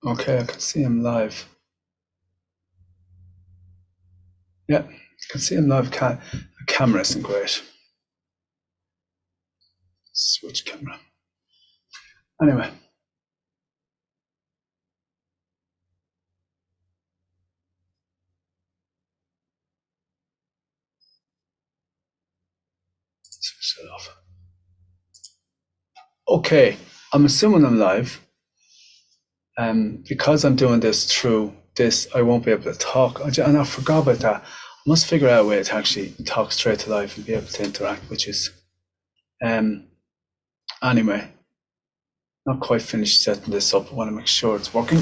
Okay, I can see him live. Yeah, I can see him live. The camera isn't great. Switch camera. Anyway. Switch it off. Okay, I'm assuming I'm live. Because I'm doing this through this, I won't be able to talk. And I forgot about that. I must figure out a way to actually talk straight to life and be able to interact, which is anyway, not quite finished setting this up. I want to make sure it's working.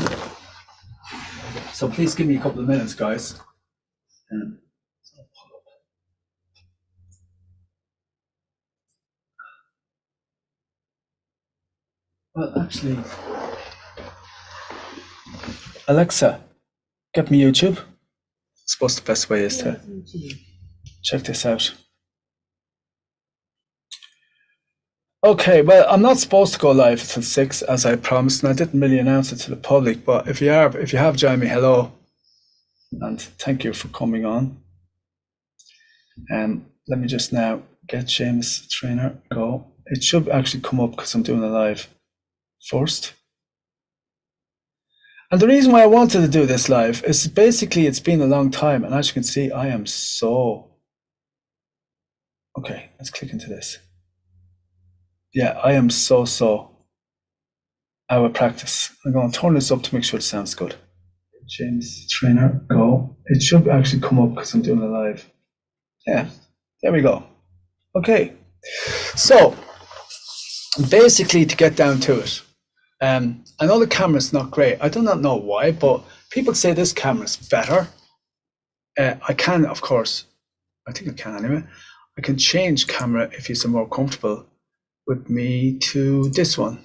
So please give me a couple of minutes, guys. Well, actually, Alexa, get me YouTube. I suppose the best way is to check this out. Okay, well, I'm not supposed to go live until 6, as I promised, and I didn't really announce it to the public. But if you have joined me, hello, and thank you for coming on. Let me just now get Seamus trainer go. It should actually come up because I'm doing a live first. And the reason why I wanted to do this live is basically it's been a long time, and as you can see, I am so. Okay, let's click into this. Yeah, I am so out of practice. I'm going to turn this up to make sure it sounds good. James trainer go. It should actually come up because I'm doing a live. Yeah, there we go. Okay, so basically to get down to it, I know the camera's not great. I do not know why, but people say this camera's better. I can, of course, I think I can anyway. I can change camera if you're more comfortable with me to this one.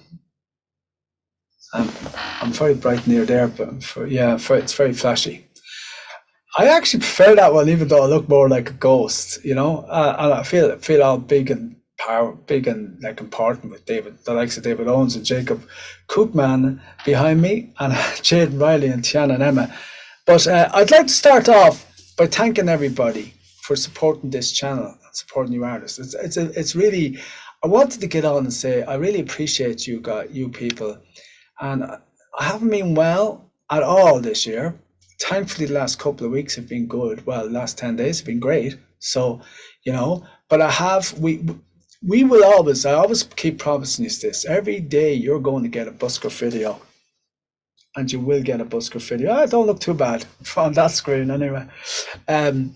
I'm very bright near there, but it's very flashy. I actually prefer that one, even though I look more like a ghost, and I feel all big and like important with the likes of David Owens and Jacob Coopman behind me, and Jaden Riley and Tiana and Emma. But I'd like to start off by thanking everybody for supporting this channel and supporting new artists. It's really, I wanted to get on and say I really appreciate you people, and I haven't been well at all this year. Thankfully, the last couple of weeks have been good. Well, the last 10 days have been great. So, but we will always, I always keep promising you this. Every day you're going to get a busker video. And you will get a busker video. I don't look too bad on that screen anyway. And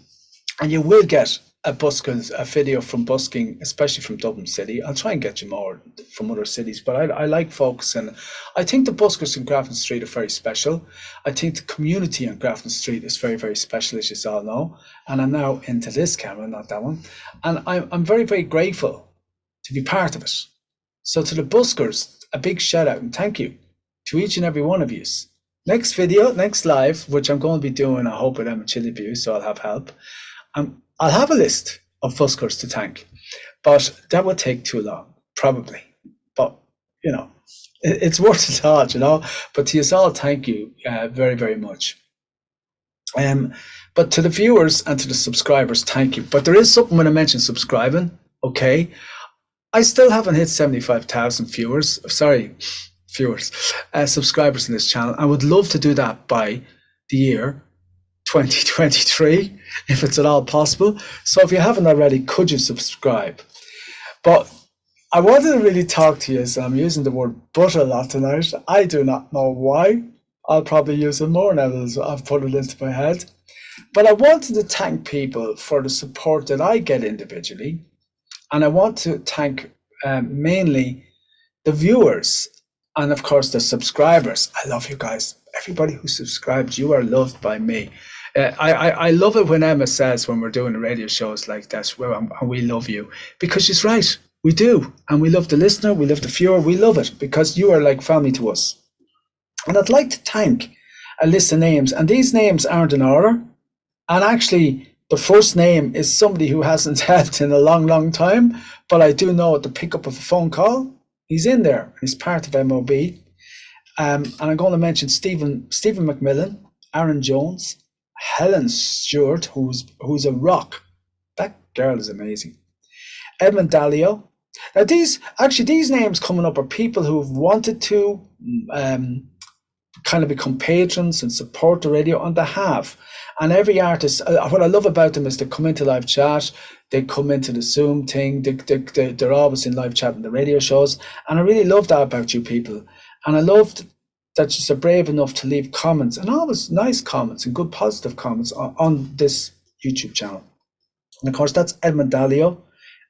you will get a video from busking, especially from Dublin City. I'll try and get you more from other cities, but I like focusing. I think the buskers in Grafton Street are very special. I think the community on Grafton Street is very, very special, as you all know. And I'm now into this camera, not that one. And I'm very, very grateful to be part of it. So to the buskers, a big shout out and thank you to each and every one of you. Next video, next live, which I'm going to be doing, I hope with Emma Chilliview, so I'll have help. I'll have a list of buskers to thank, but that would take too long, probably. But, it's worth a thought, But to you all, thank you very, very much. But to the viewers and to the subscribers, thank you. But there is something when I mention subscribing, okay? I still haven't hit 75,000 subscribers in this channel. I would love to do that by the year 2023, if it's at all possible. So if you haven't already, could you subscribe? But I wanted to really talk to you, as I'm using the word but a lot tonight. I do not know why. I'll probably use it more now that I've put it into my head. But I wanted to thank people for the support that I get individually. And I want to thank mainly the viewers and, of course, the subscribers. I love you guys. Everybody who subscribed, you are loved by me. I love it when Emma says, when we're doing radio shows like this, we love you, because she's right. We do. And we love the listener. We love the viewer. We love it because you are like family to us. And I'd like to thank a list of names. And these names aren't in order. And actually, the first name is somebody who hasn't helped in a long, long time. But I do know at the pickup of a phone call, he's in there. He's part of MOB. And I'm going to mention Stephen McMillan, Aaron Jones, Helen Stewart, who's a rock. That girl is amazing. Edmund Dalio. Now these names coming up are people who've wanted to kind of become patrons and support the radio, and they have. And every artist, what I love about them is they come into live chat, they come into the Zoom thing, they're always in live chat in the radio shows. And I really love that about you people. And I loved that you're brave enough to leave comments, and always nice comments and good positive comments on this YouTube channel. And of course, that's Edmund Dalio,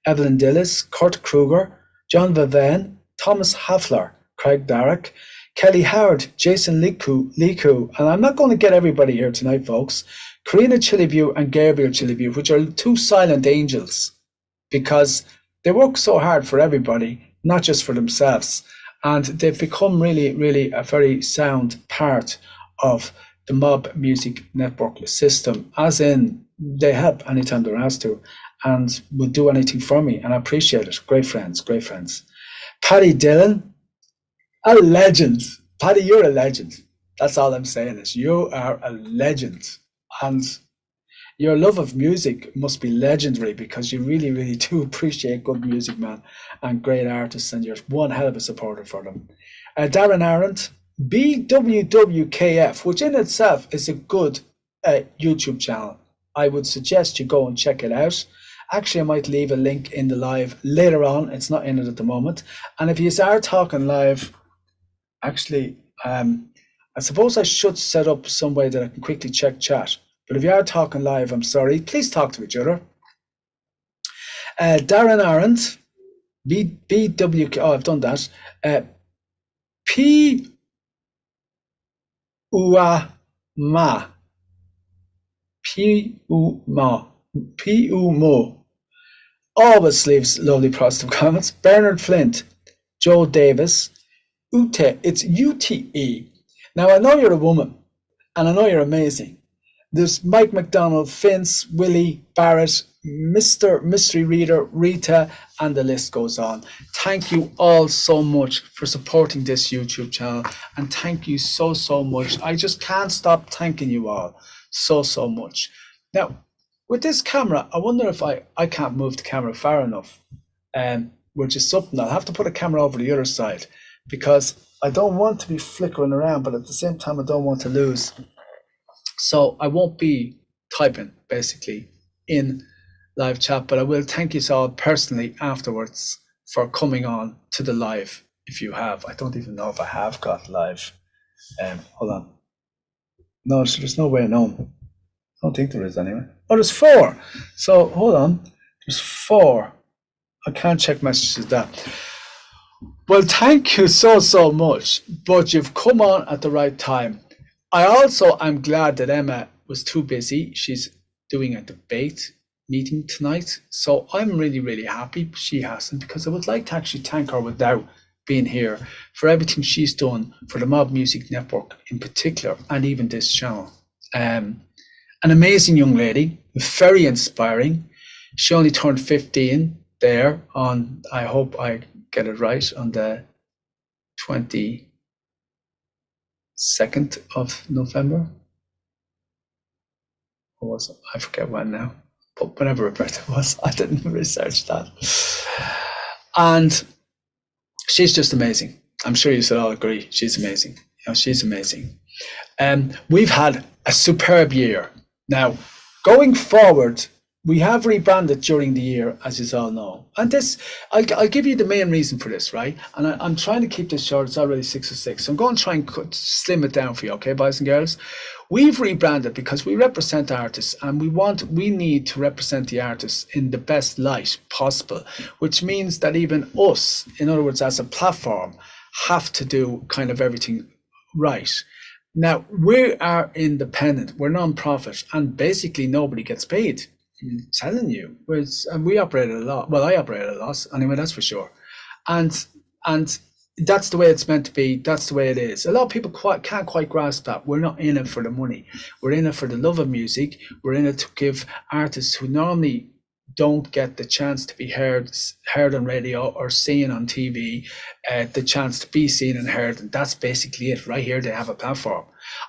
Evelyn Dillis, Kurt Kruger, John Viven, Thomas Hafler, Craig Darrick, Kelly Howard, Jason Liku, and I'm not going to get everybody here tonight, folks. Karina Chiliview and Gabriel Chiliview, which are two silent angels, because they work so hard for everybody, not just for themselves. And they've become really, really a very sound part of the Mob Music Network system, as in they help anytime they're asked to, and will do anything for me, and I appreciate it. Great friends, great friends. Paddy Dillon, a legend. Paddy, you're a legend. That's all I'm saying is you are a legend. And your love of music must be legendary, because you really, really do appreciate good music, man, and great artists, and you're one hell of a supporter for them. Darren Arendt, BWWKF, which in itself is a good YouTube channel. I would suggest you go and check it out. Actually, I might leave a link in the live later on. It's not in it at the moment. And if you are talking live, actually, I suppose I should set up some way that I can quickly check chat. But if you are talking live, I'm sorry. Please talk to each other. Darren Arendt, BWK. Oh, I've done that. P. Uama. P. Umo. Always leaves lovely positive comments. Bernard Flint, Joe Davis, Ute. It's UTE. Now, I know you're a woman, and I know you're amazing. There's Mike McDonald, Vince, Willie, Barrett, Mr. Mystery Reader, Rita, and the list goes on. Thank you all so much for supporting this YouTube channel, and thank you so, so much. I just can't stop thanking you all so much. Now, with this camera, I wonder if I can't move the camera far enough, which is something I'll have to put a camera over the other side, because I don't want to be flickering around, but at the same time, I don't want to lose. So I won't be typing, basically, in live chat, but I will thank you all personally afterwards for coming on to the live, if you have. I don't even know if I have got live. Hold on. No, there's no way of knowing. I don't think there is anyway. Oh, there's 4. So hold on. There's 4. I can't check messages that. Well, thank you so much. But you've come on at the right time. I also am glad that Emma was too busy. She's doing a debate meeting tonight. So I'm really happy she hasn't, because I would like to actually thank her without being here for everything she's done for the Mob Music Network in particular, and even this channel. An amazing young lady, very inspiring. She only turned 15 there on, I hope I get it right, on the 22nd of November. Or was it? I forget when now, but whenever her birthday was, I didn't research that. And she's just amazing. I'm sure you should all agree. She's amazing. You know, she's amazing. We've had a superb year. Now, going forward, we have rebranded during the year, as you all know. And this, I'll give you the main reason for this, right? And I'm trying to keep this short. It's already 6:06. So I'm going to try and slim it down for you, okay, boys and girls? We've rebranded because we represent artists, and we need to represent the artists in the best light possible, which means that even us, in other words, as a platform, have to do kind of everything right. Now, we are independent, we're non-profit, and basically nobody gets paid. I'm telling you, we operate at a loss. Well, I operate at a loss, anyway, that's for sure. And that's the way it's meant to be. That's the way it is. A lot of people can't quite grasp that. We're not in it for the money. We're in it for the love of music. We're in it to give artists who normally don't get the chance to be heard on radio or seen on TV, the chance to be seen and heard. And that's basically it. Right here, they have a platform.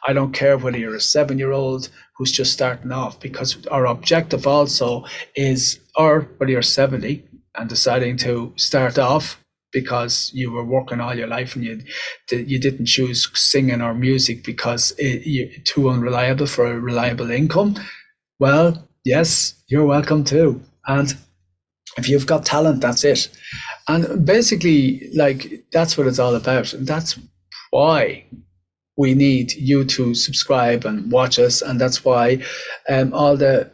I don't care whether you're a 7-year-old who's just starting off, because our objective also is, or whether you're 70 and deciding to start off because you were working all your life and you didn't choose singing or music because you're too unreliable for a reliable income. Well, yes, you're welcome too. And if you've got talent, that's it. And basically, like, that's what it's all about. And that's why we need you to subscribe and watch us. And that's why all the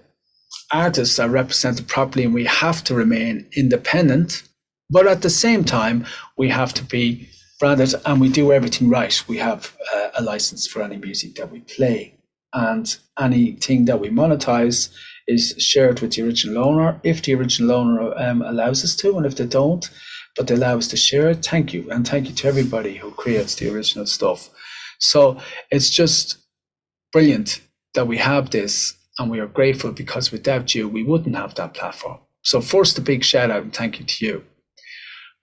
artists are represented properly, and we have to remain independent. But at the same time, we have to be branded, and we do everything right. We have a license for any music that we play, and anything that we monetize is shared with the original owner, if the original owner allows us to, and if they don't, but they allow us to share it. Thank you, and thank you to everybody who creates the original stuff. So it's just brilliant that we have this, and we are grateful, because without you, we wouldn't have that platform. So first, a big shout out and thank you to you.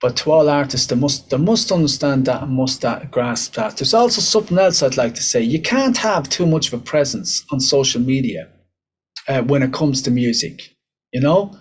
But to all artists, they must understand that and must grasp that. There's also something else I'd like to say. You can't have too much of a presence on social media when it comes to music, you know?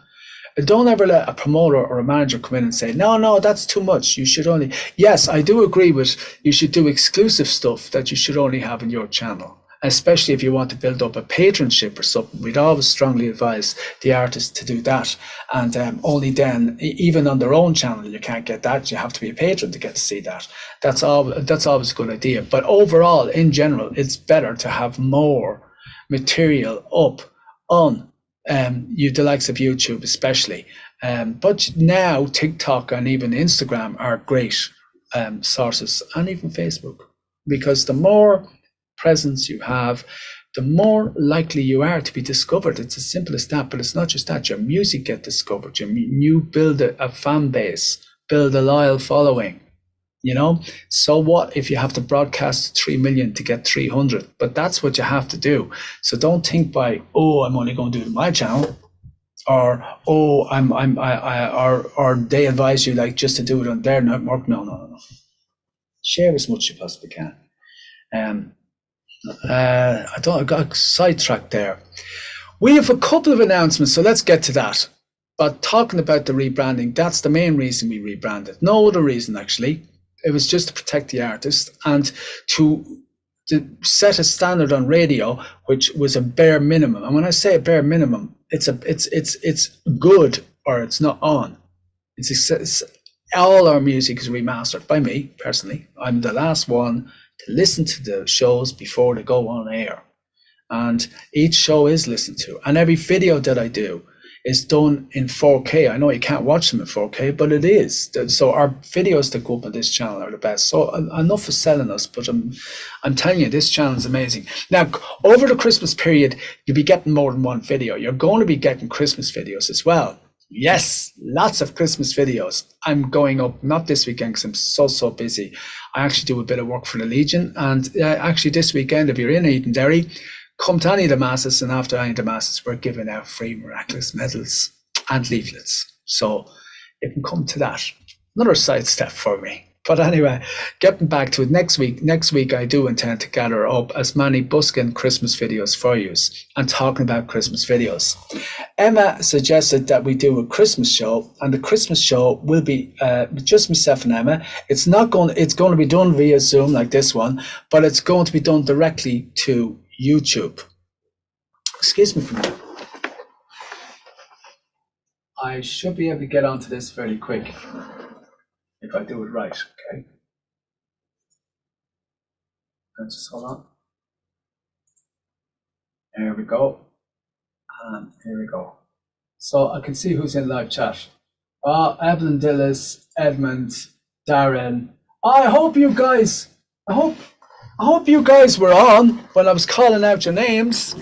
Don't ever let a promoter or a manager come in and say, no, that's too much. You should only, yes, I do agree with, you should do exclusive stuff that you should only have in your channel. Especially if you want to build up a patronship or something, we'd always strongly advise the artist to do that. And only then, even on their own channel, you can't get that. You have to be a patron to get to see that. That's always a good idea. But overall, in general, it's better to have more material up on the likes of YouTube, especially. But now TikTok and even Instagram are great sources, and even Facebook, because the more presence you have, the more likely you are to be discovered. It's as simple as that. But it's not just that. Your music get discovered. You build a fan base, build a loyal following, you know? So what if you have to broadcast 3 million to get 300? But that's what you have to do. So don't think by, I'm only going to do it on my channel, or or they advise you like just to do it on their network. No. Share as much as you possibly can. I got sidetracked there. We have a couple of announcements, so let's get to that. But talking about the rebranding, that's the main reason we rebranded. No other reason, actually. It was just to protect the artist and to set a standard on radio, which was a bare minimum. And when I say a bare minimum, it's good, or it's not on. It's all our music is remastered by me personally. I'm the last one to listen to the shows before they go on air, and each show is listened to, and every video that I do is done in 4K. I know you can't watch them in 4K, but it is. So our videos that go up on this channel are the best. So enough for selling us, but I'm telling you, this channel is amazing. Now, over the Christmas period, you'll be getting more than one video. You're going to be getting Christmas videos as well. Yes, lots of Christmas videos. I'm going up, not this weekend because I'm so busy. I actually do a bit of work for the Legion, and actually this weekend, if you're in Edenderry, come to any of the masses, and after any of the masses, we're giving out free miraculous medals and leaflets. So you can come to that. Another side step for me. But anyway, getting back to it, next week I do intend to gather up as many busking Christmas videos for you. And talking about Christmas videos, Emma suggested that we do a Christmas show, and the Christmas show will be just myself and Emma. It's going to be done via Zoom like this one, but it's going to be done directly to YouTube. Excuse me for a minute. I should be able to get onto this fairly quick if I do it right, okay? Let's just hold on. There we go. And here we go. So I can see who's in live chat. Evelyn Dillis, Edmund, Darren. I hope you guys were on when I was calling out your names.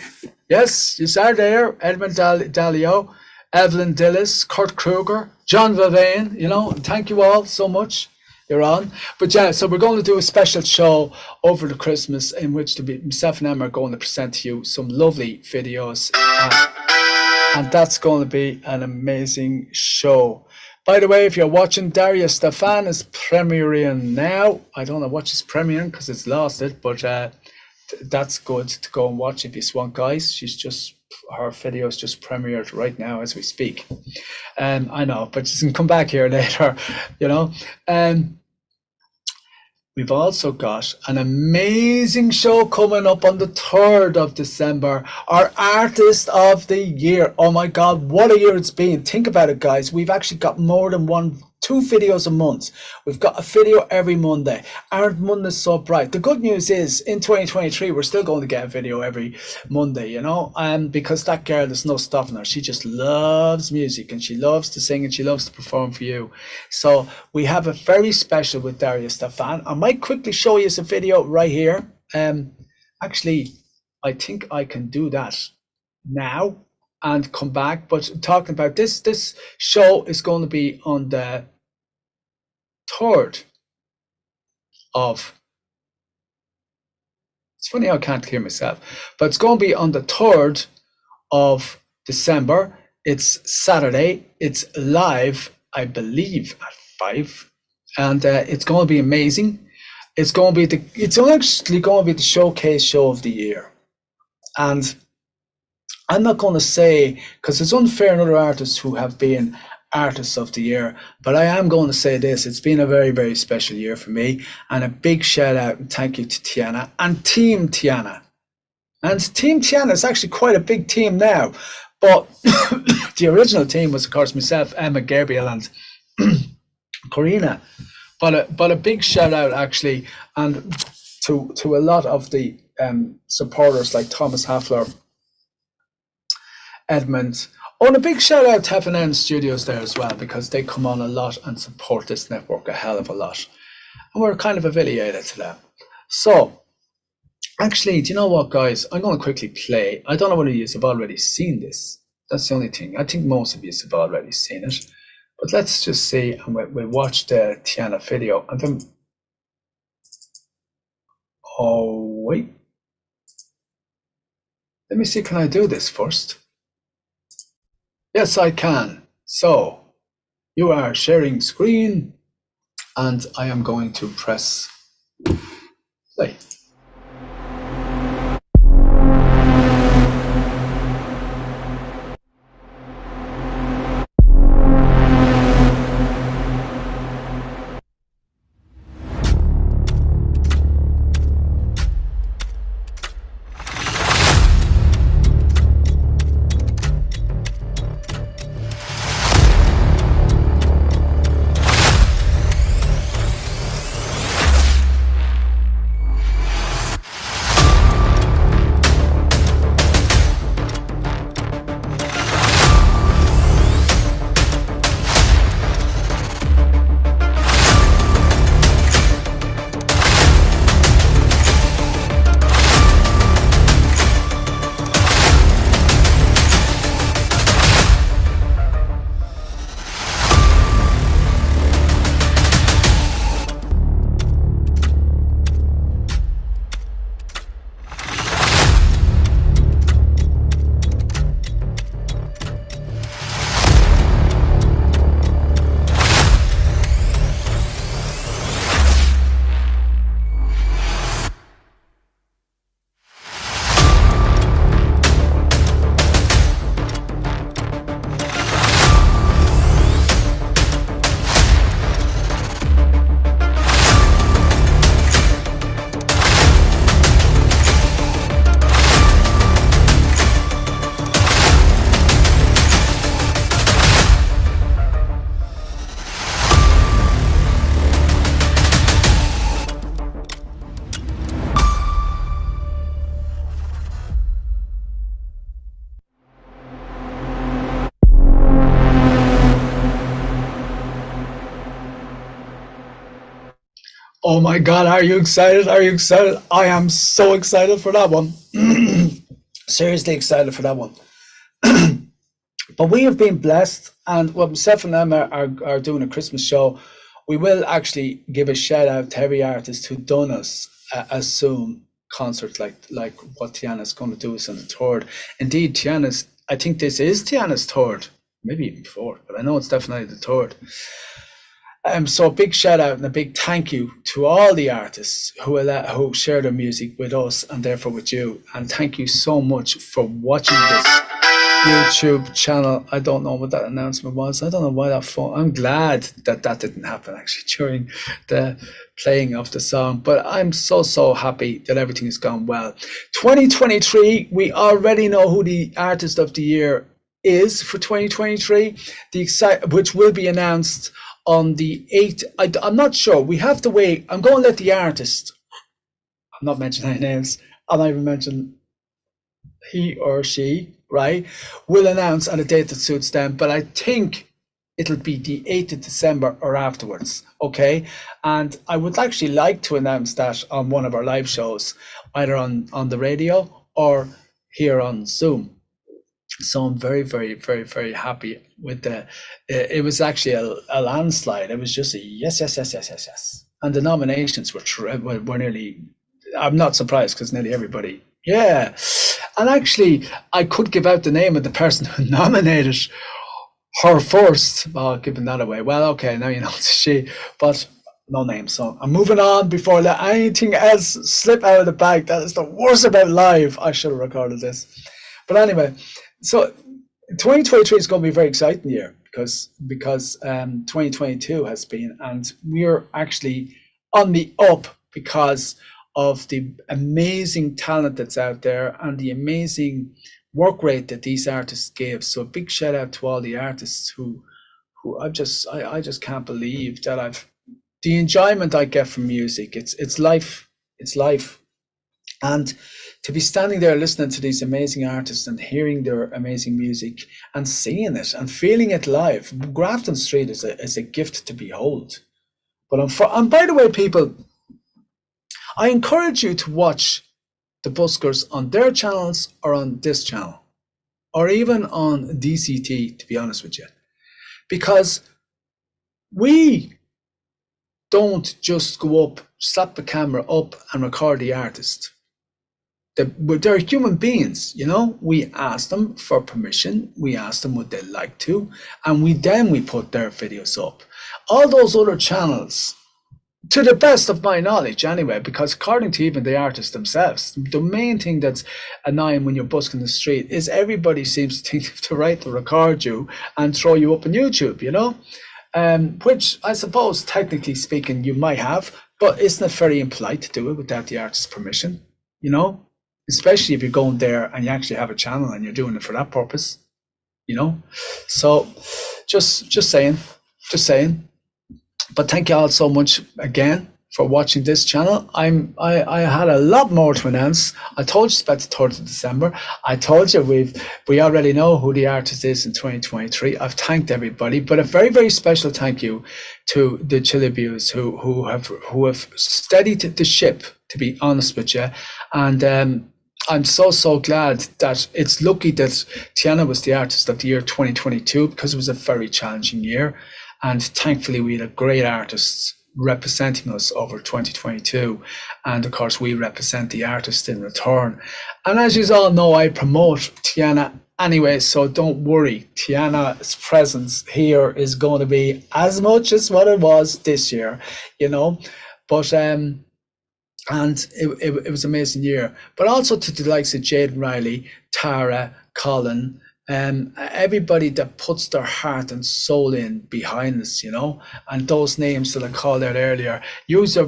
Yes, you are there. Edmund Dalio, Evelyn Dillis, Kurt Kruger, John Vavain, thank you all so much. You're on. But yeah, so we're going to do a special show over the Christmas, in which myself and Emma are going to present to you some lovely videos. And we're going to and that's going to be an amazing show. By the way, if you're watching, Daria Stefan is premiering now. I don't know what she's premiering because it's lost it, but that's good to go and watch if you want, guys. Her video is just premiered right now as we speak. I know, but she can come back here later, you know. We've also got an amazing show coming up on the 3rd of December, our Artist of the Year. Oh my God, what a year it's been. Think about it, guys. We've actually got more than two videos a month. We've got a video every Monday. Aren't Mondays so bright? The good news is in 2023, we're still going to get a video every Monday, you know, because that girl, there's no stopping her. She just loves music and she loves to sing and she loves to perform for you. So we have a very special with Daria Stefan. I might quickly show you some video right here. Actually, I think I can do that now and come back. But talking about this show is going to be on the 3rd of, it's funny how I can't hear myself, but it's going to be on the 3rd of December. It's Saturday. It's live, I believe, at 5, and it's going to be amazing. It's actually going to be the showcase show of the year, and I'm not going to say, because it's unfair on other artists who have been Artists of the Year, but I am going to say this: it's been a very, very special year for me, and a big shout out and thank you to Tiana and Team Tiana. And Team Tiana is actually quite a big team now, but the original team was, of course, myself, Emma, Gabriel, and Corina. But a big shout out actually, and to a lot of the supporters like Thomas Hafler, Edmund. Oh, and a big shout out to F&N Studios there as well, because they come on a lot and support this network a hell of a lot. And we're kind of affiliated to them. So, actually, do you know what, guys? I'm going to quickly play. I don't know whether you have already seen this. That's the only thing. I think most of you have already seen it. But let's just see, and we'll watch the Tiana video. And then, oh, wait. Let me see, can I do this first? Yes, I can. So, you are sharing screen, and I am going to press play. Oh my God, are you excited? Are you excited? I am so excited for that one. Seriously excited for that one. But we have been blessed, and what myself and Emma are doing a Christmas show. We will actually give a shout out to every artist who done us a Zoom concert like what Tiana's going to do us on the 3rd. Indeed, Tiana's I think this is Tiana's third, maybe even fourth, but I know it's definitely the third. So a big shout out and a big thank you to all the artists who share their music with us and therefore with you. And thank you so much for watching this YouTube channel. I don't know what that announcement was. I don't know why that phone. I'm glad that that didn't happen actually during the playing of the song. But I'm so happy that everything has gone well. 2023, we already know who the artist of the year is for 2023. Which will be announced on the 8th. I'm not sure. We have to wait. I'm going to let the artist. I'm not mentioning any names. I'll not even mention he or she, right, will announce on a date that suits them. But I think it'll be the 8th of December or afterwards, okay? And I would actually like to announce that on one of our live shows, either on the radio or here on Zoom. So I'm very happy with the. It was actually a landslide. It was just a yes. And the nominations were nearly. I'm not surprised because nearly everybody. Yeah, and actually, I could give out the name of the person who nominated her first. Oh, giving that away. Well, okay, now you know it's she, but no name. So I'm moving on before I let anything else slip out of the bag. That is the worst about live. I should have recorded this, but anyway. So 2023 is going to be a very exciting year because 2022 has been, and we're actually on the up because of the amazing talent that's out there and the amazing work rate that these artists give. So a big shout out to all the artists who I just can't believe that the enjoyment I get from music. It's life. And to be standing there listening to these amazing artists and hearing their amazing music and seeing it and feeling it live, Grafton Street is a gift to behold. And by the way, people, I encourage you to watch the buskers on their channels or on this channel, or even on DCT, to be honest with you, because we don't just go up, slap the camera up and record the artist. They're human beings, you know. We ask them for permission, we ask them what they like to, and we put their videos up. All those other channels, to the best of my knowledge anyway, because according to even the artists themselves, the main thing that's annoying when you're busking the street is everybody seems to think the right to record you and throw you up on YouTube, you know, which I suppose technically speaking you might have, but isn't it very impolite to do it without the artist's permission, you know? Especially if you're going there and you actually have a channel and you're doing it for that purpose, you know. So just saying. But thank you all so much again for watching this channel. I had a lot more to announce. I told you it's about the 3rd of December. I told you we already know who the artist is in 2023. I've thanked everybody, but a very special thank you to the Chilibues who have steadied the ship, to be honest with you. And I'm so glad that it's lucky that Tiana was the artist of the year 2022 because it was a very challenging year. And thankfully we had great artists representing us over 2022. And of course we represent the artist in return. And as you all know, I promote Tiana anyway, so don't worry. Tiana's presence here is going to be as much as what it was this year, you know. But and it was an amazing year. But also to the likes of Jade Riley, Tara, Colin, everybody that puts their heart and soul in behind us, you know, and those names that I called out earlier, yous are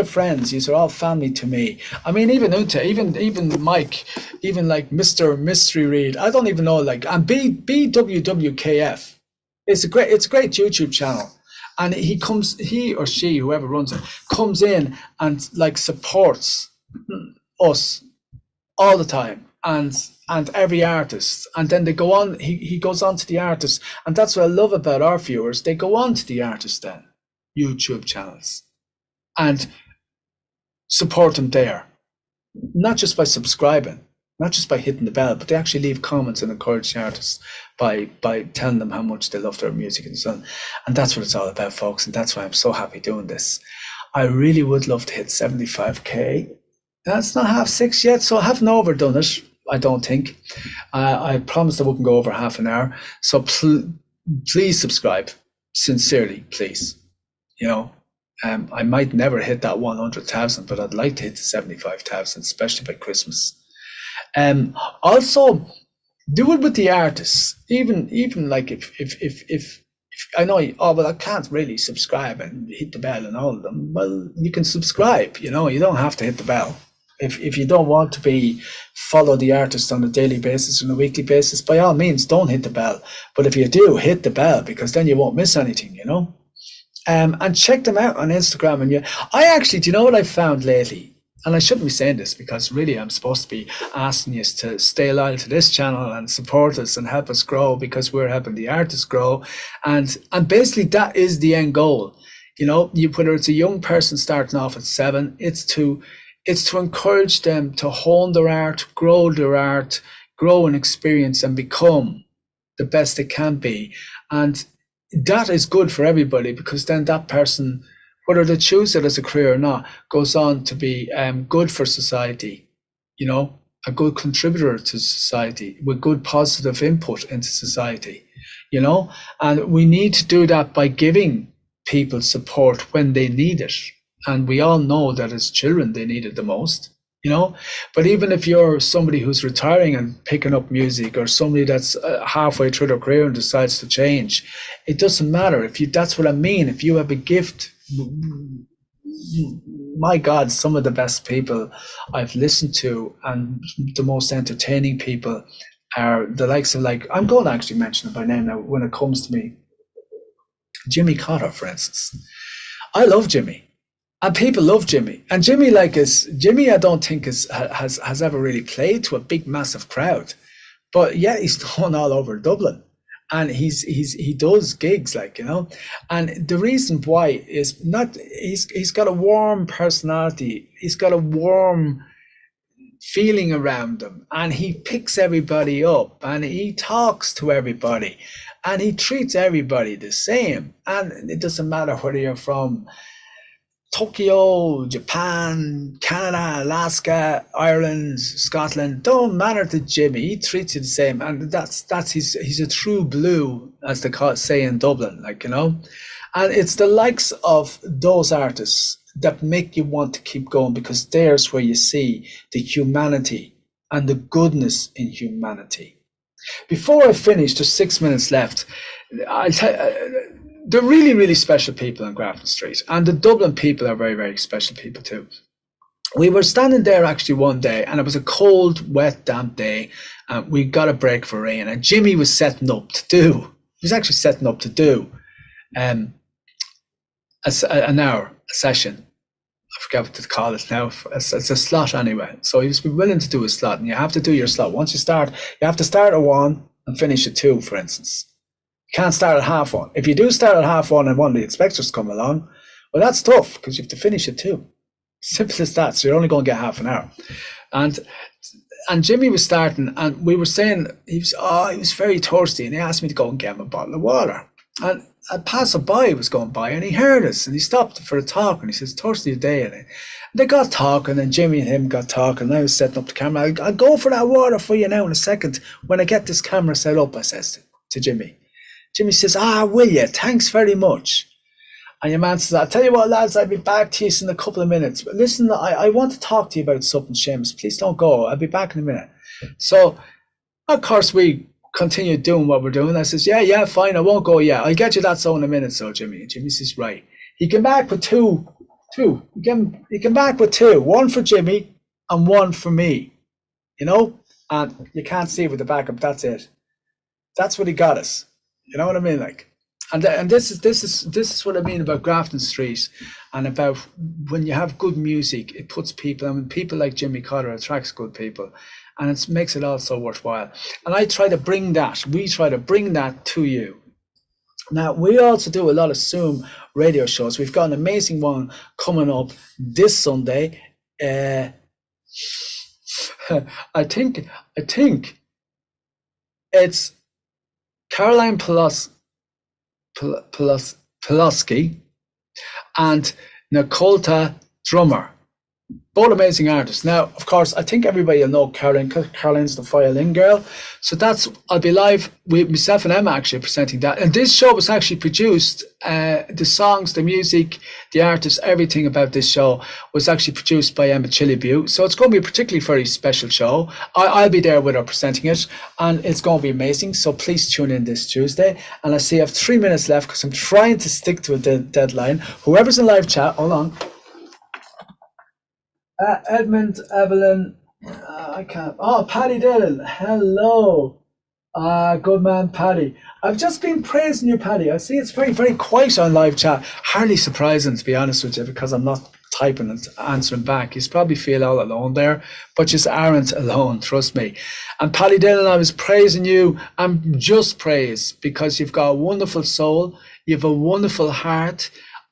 friends, yous are all family to me. I mean, even Unta, even Mike, even like Mr. Mystery Read, I don't even know, like, and BWWKF, it's a great YouTube channel. And he or she, whoever runs it, comes in and like supports us all the time and every artist. And then they go on, he goes on to the artist. And that's what I love about our viewers. They go on to the artist then, YouTube channels, and support them there. Not just by subscribing, not just by hitting the bell, but they actually leave comments and encourage the artists by telling them how much they love their music and so on. And that's what it's all about, folks. And that's why I'm so happy doing this. I really would love to hit 75k. That's not 6:30 yet, so I haven't overdone it. I don't think. I promised I wouldn't go over half an hour. So please subscribe. Sincerely, please. You know, I might never hit that 100,000, but I'd like to hit the 75,000, especially by Christmas. Also, do it with the artists. Even like if I know, oh, well, I can't really subscribe and hit the bell and all of them. Well, you can subscribe, you don't have to hit the bell. If you don't want to follow the artist on a daily basis or on a weekly basis, by all means, don't hit the bell. But if you do, hit the bell, because then you won't miss anything, and check them out on Instagram. And I actually, do you know what I found lately? And I shouldn't be saying this, because really I'm supposed to be asking you to stay loyal to this channel and support us and help us grow, because we're helping the artists grow. And basically that is the end goal. Whether it's a young person starting off at 7, it's to encourage them to hone their art, grow in experience, and become the best they can be. And that is good for everybody, because then that person, whether they choose it as a career or not, goes on to be good for society, a good contributor to society with good positive input into society, and we need to do that by giving people support when they need it. And we all know that as children, they need it the most, but even if you're somebody who's retiring and picking up music, or somebody that's halfway through their career and decides to change, it doesn't matter. That's what I mean. If you have a gift, my God, some of the best people I've listened to and the most entertaining people are the likes of, I'm going to actually mention it by name now when it comes to me. Jimmy Cotter, for instance. I love Jimmy. And people love Jimmy. And Jimmy, Jimmy, I don't think has ever really played to a big, massive crowd. But yeah, he's gone all over Dublin. And he does gigs, And the reason why is not, he's got a warm personality. He's got a warm feeling around him. And he picks everybody up. And he talks to everybody. And he treats everybody the same. And it doesn't matter whether you're from Tokyo, Japan, Canada, Alaska, Ireland, Scotland, don't matter to Jimmy. He treats you the same, and he's a true blue, as they say in Dublin, And it's the likes of those artists that make you want to keep going, because there's where you see the humanity and the goodness in humanity. Before I finish, just 6 minutes left. I'll tell you, they're really, really special people on Grafton Street. And the Dublin people are very, very special people too. We were standing there actually one day, and it was a cold, wet, damp day. And we got a break for rain. And Jimmy was setting up to do an hour, a session. I forget what to call it now. It's a slot anyway. So he was willing to do a slot. And you have to do your slot. Once you start, you have to start at 1 and finish at 2, for instance. Can't start at half 1. If you do start at half 1 and one of the inspectors come along, well, that's tough, because you have to finish it too. Simple as that. So you're only going to get half an hour. And Jimmy was starting, and we were saying he was very thirsty, and he asked me to go and get him a bottle of water. And a passerby was going by, and he heard us, and he stopped for a talk, and he says, "Thirsty day," and they got talking, and Jimmy and him got talking. And I was setting up the camera. I'll go for that water for you now in a second. When I get this camera set up, I says to Jimmy. Jimmy says, "Will you? Thanks very much." And your man says, "I'll tell you what, lads, I'll be back to you in a couple of minutes. But listen, I want to talk to you about something, Seamus. Please don't go. I'll be back in a minute." So, of course, we continued doing what we're doing. I says, yeah, fine, I won't go yet. I'll get you that so in a minute, so Jimmy. And Jimmy says, right. He came back with two. He came back with 2. 1 for Jimmy and 1 for me. And you can't see it with the backup. That's it. That's what he got us. You know what I mean? And this is what I mean about Grafton Street, and about when you have good music, it puts people, people like Jimmy Cotter attracts good people, and it makes it all so worthwhile. And we try to bring that to you. Now, we also do a lot of Zoom radio shows. We've got an amazing one coming up this Sunday. I think it's Caroline Pulaski and Nicolta Drummer. Both amazing artists. Now, of course, I think everybody will know Caroline, 'cause Caroline's the violin girl. So that's, I'll be live with myself and Emma actually presenting that. And this show was actually produced, the songs, the music, the artists, everything about this show was actually produced by Emma Chilibu. So it's going to be a particularly very special show. I'll be there with her presenting it, and it's going to be amazing. So please tune in this Tuesday. And I see I have 3 minutes left because I'm trying to stick to a deadline. Whoever's in live chat, hold on. Edmund, Evelyn, I can't. Oh, Paddy Dillon, hello. Good man, Paddy. I've just been praising you, Paddy. I see it's very, very quiet on live chat. Hardly surprising, to be honest with you, because I'm not typing and answering back. You probably feel all alone there, but you aren't alone, trust me. And Paddy Dillon, I was praising you. I'm just praised because you've got a wonderful soul. You have a wonderful heart.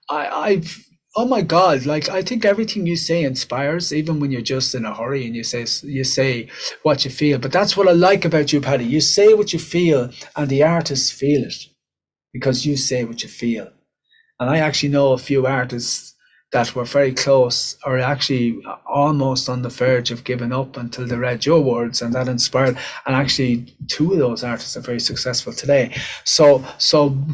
I've Oh my God, like I think everything you say inspires, even when you're just in a hurry and you say what you feel. But that's what I like about you, Paddy. You say what you feel and the artists feel it because you say what you feel. And I actually know a few artists that were very close or actually almost on the verge of giving up until they read your words, and that inspired. And actually 2 of those artists are very successful today. So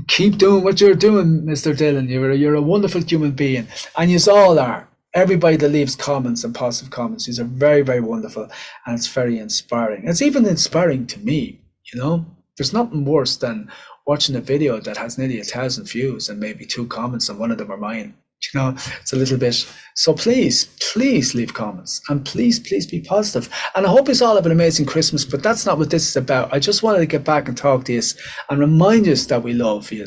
keep doing what you're doing, Mr. Dillon. You're a wonderful human being, and you all are. Everybody that leaves comments and positive comments, these are very, very wonderful, and it's very inspiring. It's even inspiring to me, you know. There's nothing worse than watching a video that has nearly 1,000 views and maybe 2 comments, and one of them are mine. You know, it's a little bit. So please leave comments, and please be positive. And I hope you all have an amazing Christmas, but that's not what this is about. I just wanted to get back and talk to you and remind you that we love you,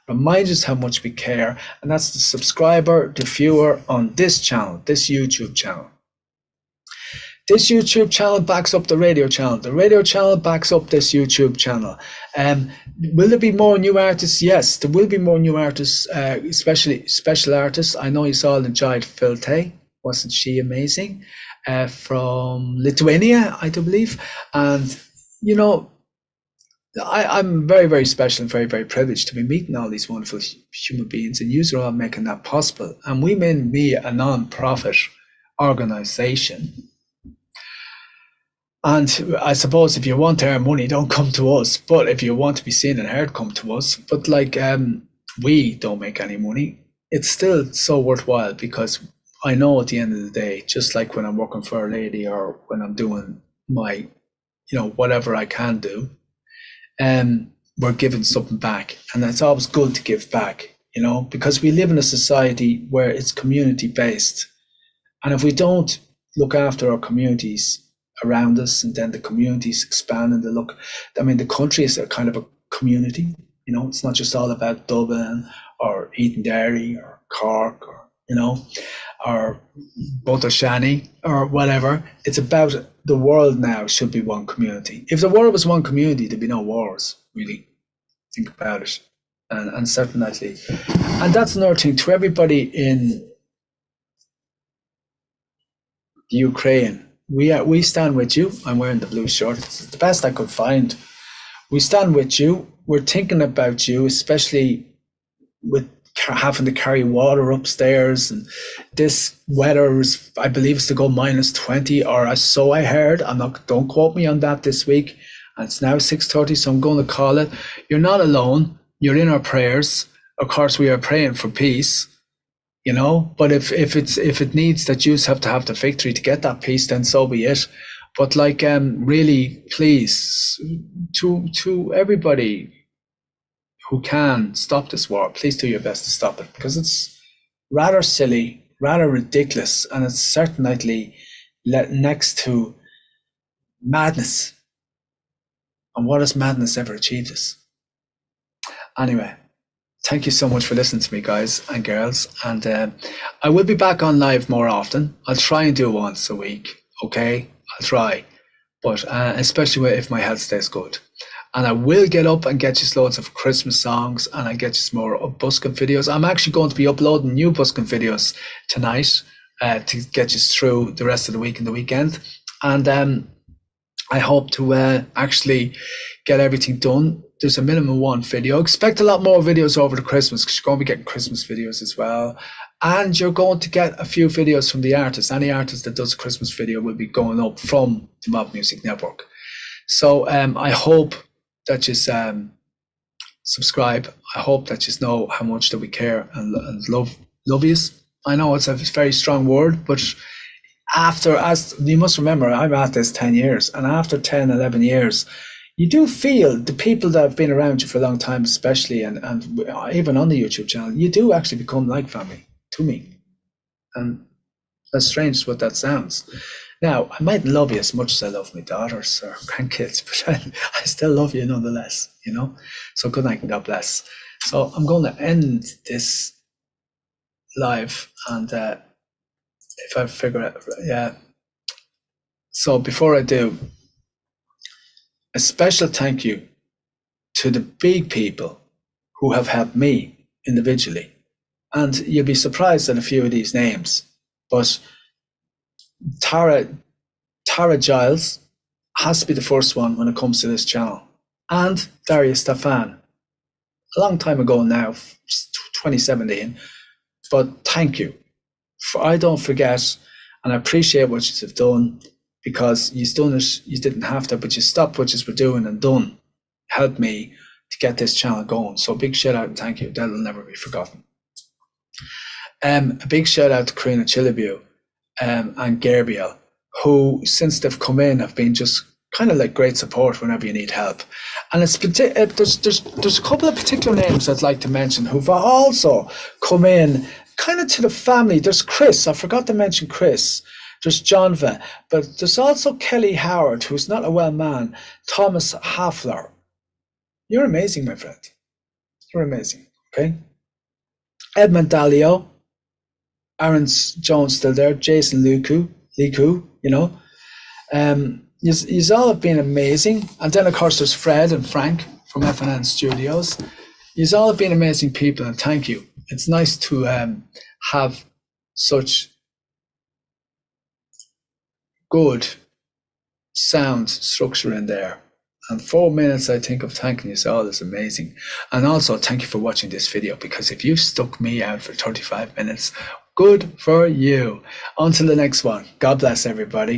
remind us how much we care. And that's the subscriber, the viewer on this channel, this YouTube channel. This YouTube channel backs up the radio channel. The radio channel backs up this YouTube channel. Will there be more new artists? Yes, there will be more new artists, especially special artists. I know you all enjoyed Filte. Wasn't she amazing? From Lithuania, I do believe. And, you know, I'm very, very special and very, very privileged to be meeting all these wonderful human beings, and you're all making that possible. And we may be a non-profit organization. And I suppose if you want to earn money, don't come to us. But if you want to be seen and heard, come to us. But like we don't make any money. It's still so worthwhile because I know at the end of the day, just like when I'm working for a lady or when I'm doing my, you know, whatever I can do, we're giving something back. And it's always good to give back, you know, because we live in a society where it's community based. And if we don't look after our communities around us, and then the communities expand and the country is a kind of a community, you know. It's not just all about Dublin or Edenderry or Cork or, you know, or Buttershany or whatever. It's about the world now should be one community. If the world was one community, there'd be no wars, really. Think about it. And certainly, and that's another thing to everybody in the Ukraine. We stand with you. I'm wearing the blue shirt. It's the best I could find. We stand with you. We're thinking about you, especially with having to carry water upstairs. And this weather is, I believe, is to go -20, or so I heard. Don't quote me on that this week. And it's now 6:30, so I'm going to call it. You're not alone. You're in our prayers. Of course, we are praying for peace. You know, but if it needs that you have to have the victory to get that peace, then so be it. But like, really, please, to everybody who can stop this war, please do your best to stop it, because it's rather silly, rather ridiculous, and it's certainly next to madness. And what has madness ever achieved us? Anyway. Thank you so much for listening to me, guys and girls. And I will be back on live more often. I'll try and do once a week, okay? I'll try. But especially if my health stays good. And I will get up and get you loads of Christmas songs, and I get you some more busking videos. I'm actually going to be uploading new busking videos tonight to get you through the rest of the week and the weekend. And I hope to actually get everything done. There's a minimum 1 video. Expect a lot more videos over the Christmas, because you're going to be getting Christmas videos as well. And you're going to get a few videos from the artist. Any artist that does a Christmas video will be going up from the Mob Music Network. So I hope that you subscribe. I hope that you know how much that we care and love yous. I know it's a very strong word, but as you must remember, I'm at this 10 years, and after 10, 11 years, you do feel the people that have been around you for a long time, especially, and even on the YouTube channel, you do actually become like family to me. And as strange as what that sounds. Now, I might love you as much as I love my daughters or grandkids, but I still love you nonetheless, So good night and God bless. So I'm going to end this live, and if I figure it, yeah. So before I do, a special thank you to the big people who have helped me individually. And you'll be surprised at a few of these names, but Tara Giles has to be the first one when it comes to this channel. And Darius Stefan, a long time ago now, 2017, but thank you. I don't forget, and I appreciate what you have done, because you've done it, you didn't have to, but you stopped what you were doing and done, helped me to get this channel going. So a big shout out and thank you. That'll never be forgotten. A big shout out to Karina Chillabew and Gabriel, who, since they've come in, have been just kind of like great support whenever you need help. And there's a couple of particular names I'd like to mention who've also come in kind of to the family. There's Chris, I forgot to mention Chris. There's Jonva, but there's also Kelly Howard, who's not a well man. Thomas Hafler. You're amazing, my friend. You're amazing, okay? Edmund Dalio, Aaron Jones still there, Jason Liku, Yous all have been amazing. And then, of course, there's Fred and Frank from FNN Studios. Yous all have been amazing people, and thank you. It's nice to have such good sound structure in there. And 4 minutes, I think, of thanking you all is amazing. And also, thank you for watching this video, because if you've stuck me out for 35 minutes, good for you. Until the next one, God bless everybody.